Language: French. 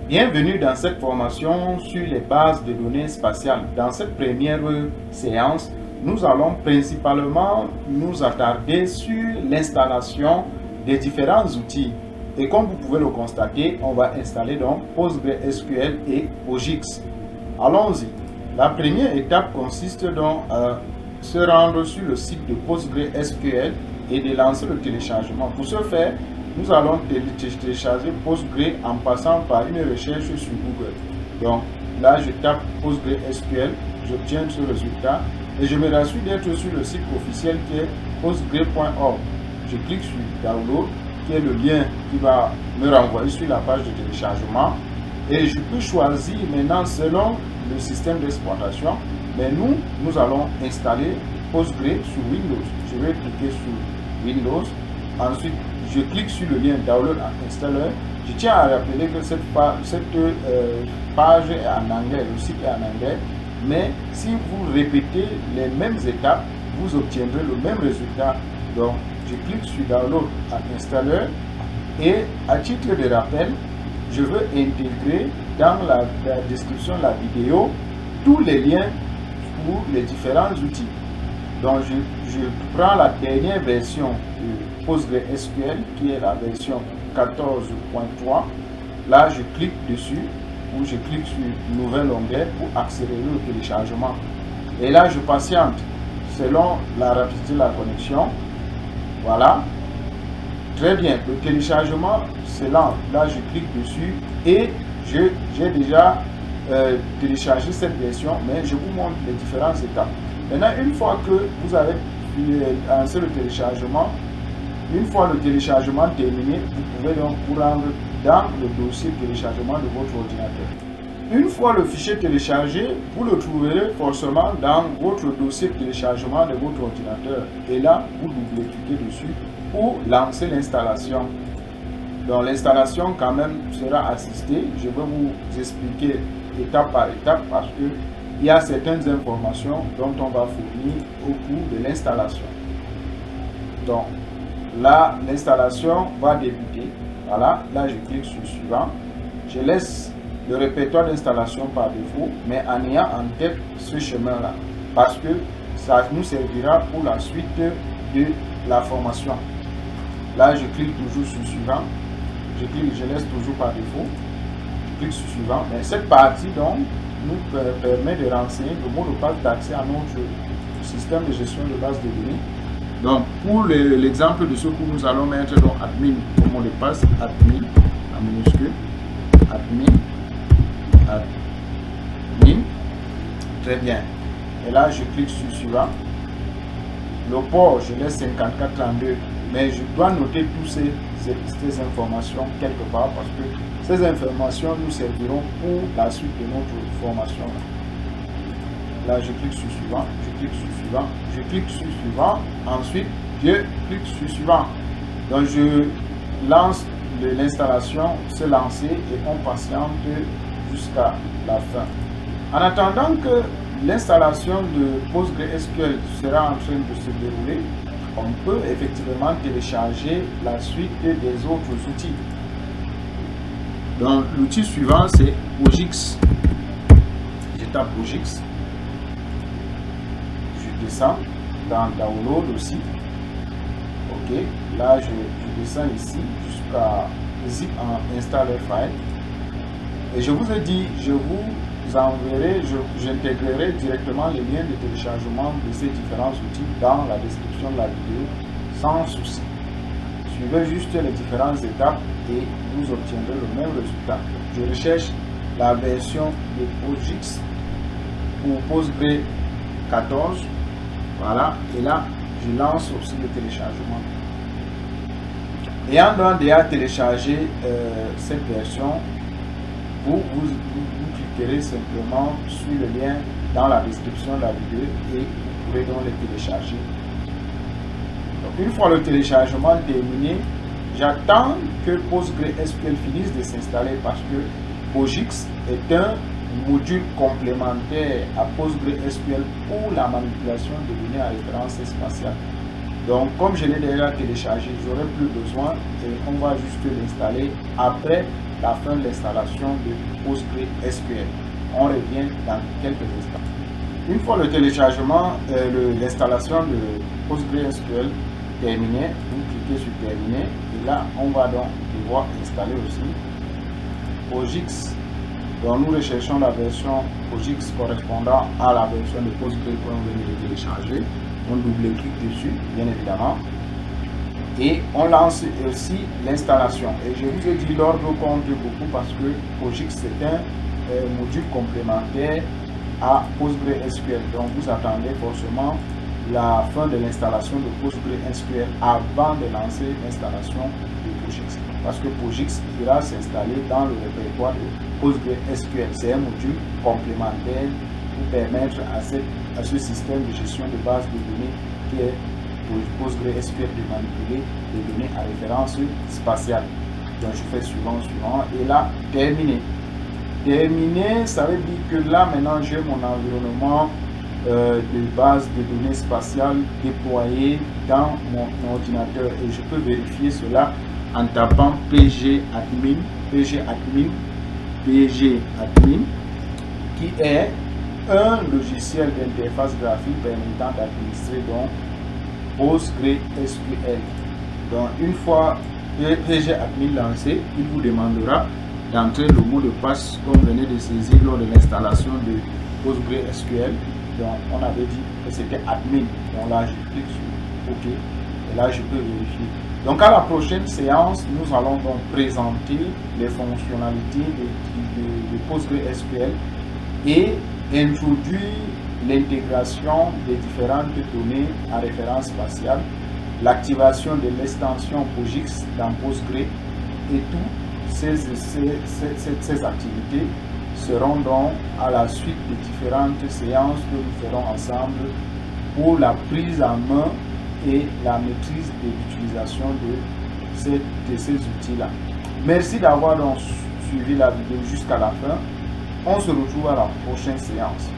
Bienvenue dans cette formation sur les bases de données spatiales. Dans cette première séance, nous allons principalement nous attarder sur l'installation des différents outils. Et comme vous pouvez le constater, on va installer donc PostgreSQL et POSIX. Allons-y. La première étape consiste donc à se rendre sur le site de PostgreSQL et de lancer le téléchargement. Pour ce faire, nous allons télécharger Postgre en passant par une recherche sur Google. Donc là, je tape PostgreSQL, j'obtiens ce résultat et je me rassure d'être sur le site officiel qui est postgre.org. Je clique sur Download, qui est le lien qui va me renvoyer sur la page de téléchargement. Et je peux choisir maintenant selon le système d'exploitation. Mais nous allons installer Postgre sur Windows. Je vais cliquer sur Windows. Ensuite, je clique sur le lien Download and Installer. Je tiens à rappeler que cette page est en anglais, le site est en anglais. Mais si vous répétez les mêmes étapes, vous obtiendrez le même résultat. Donc, je clique sur Download and Installer. Et à titre de rappel, je veux intégrer dans la description de la vidéo tous les liens pour les différents outils. Donc, je prends la dernière version de PostgreSQL qui est la version 14.3. Là, je clique dessus ou je clique sur Nouvel onglet pour accélérer le téléchargement. Et là, je patiente selon la rapidité de la connexion. Voilà. Très bien. Le téléchargement, c'est lent. Là, je clique dessus et j'ai déjà téléchargé cette version, mais je vous montre les différentes étapes. Maintenant, une fois que vous avez lancé le téléchargement, une fois le téléchargement terminé, vous pouvez donc vous rendre dans le dossier téléchargement de votre ordinateur. Une fois le fichier téléchargé, vous le trouverez forcément dans votre dossier téléchargement de votre ordinateur. Et là, vous double-cliquez dessus pour lancer l'installation. Donc l'installation quand même sera assistée. Je vais vous expliquer étape par étape parce que il y a certaines informations dont on va fournir au cours de l'installation. Donc là, l'installation va débuter. Voilà, là je clique sur suivant. Je laisse le répertoire d'installation par défaut, mais en ayant en tête ce chemin-là, parce que ça nous servira pour la suite de la formation. Là, je clique toujours sur suivant. Je laisse toujours par défaut. Je clique sur suivant. Mais cette partie donc nous permet de renseigner le mot de passe d'accès à notre système de gestion de base de données. Donc, pour l'exemple de ce que nous allons mettre donc admin au mot de passe, admin en minuscule, admin. Très bien. Et là, je clique sur suivant. Le port, je laisse 5432, mais je dois noter toutes ces informations quelque part parce que ces informations nous serviront pour la suite de notre formation. Là, je clique sur suivant, je clique sur suivant, je clique sur suivant, ensuite je clique sur suivant. Donc, je lance l'installation, se lancer et on patiente jusqu'à la fin. En attendant que l'installation de PostgreSQL sera en train de se dérouler, on peut effectivement télécharger la suite des autres outils. Donc l'outil suivant c'est POSIX. Je tape POSIX. Je descends dans Download aussi. Ok, là je descends ici jusqu'à Zip en Installer File. Et je vous ai dit, je vous enverrai, j'intégrerai directement les liens de téléchargement de ces différents outils dans la description de la vidéo sans souci. Suivez juste les différentes étapes et vous obtiendrez le même résultat. Je recherche la version de POSIX pour Postgre 14. Voilà, et là je lance aussi le téléchargement. Ayant donc déjà téléchargé cette version, vous cliquerez simplement sur le lien dans la description de la vidéo et vous pourrez donc les télécharger. Donc, une fois le téléchargement terminé, j'attends que PostgreSQL finisse de s'installer parce que POSIX est un module complémentaire à PostgreSQL pour la manipulation de données à référence spatiale. Donc, comme je l'ai déjà téléchargé, j'aurai plus besoin et on va juste l'installer après la fin de l'installation de PostgreSQL. On revient dans quelques instants. Une fois le téléchargement, l'installation de PostgreSQL terminée, vous cliquez sur terminer et là on va donc devoir installer aussi PostGIS. Donc nous recherchons la version PostGIS correspondant à la version de Postgre qu'on vient de télécharger. On double-clique dessus, bien évidemment. Et on lance aussi l'installation. Et je vous ai dit l'ordre compte beaucoup parce que PostGIS c'est un module complémentaire à PostgreSQL. Donc vous attendez forcément la fin de l'installation de PostgreSQL avant de lancer l'installation de PostGIS. Parce que PostGIS ira s'installer dans le répertoire de PostgreSQL. C'est un module complémentaire pour permettre à ce système de gestion de base de données qui est PostgreSQL de manipuler des données à référence spatiale. Donc je fais suivant et là terminé. Terminé, ça veut dire que là maintenant j'ai mon environnement de base de données spatiales déployé dans mon ordinateur et je peux vérifier cela en tapant pgadmin qui est un logiciel d'interface graphique permettant d'administrer donc PostgreSQL. Donc une fois pgadmin lancé, il vous demandera d'entrer le mot de passe qu'on venait de saisir lors de l'installation de PostgreSQL. Donc on avait dit que c'était admin. Donc là je clique sur OK et là je peux vérifier. Donc à la prochaine séance, nous allons donc présenter les fonctionnalités de PostgreSQL et introduire l'intégration des différentes données à référence spatiale, l'activation de l'extension PostGIS dans Postgre et toutes ces activités seront donc à la suite des différentes séances que nous ferons ensemble pour la prise en main et la maîtrise de l'utilisation de ces outils-là. Merci d'avoir donc suivi la vidéo jusqu'à la fin. On se retrouve à la prochaine séance.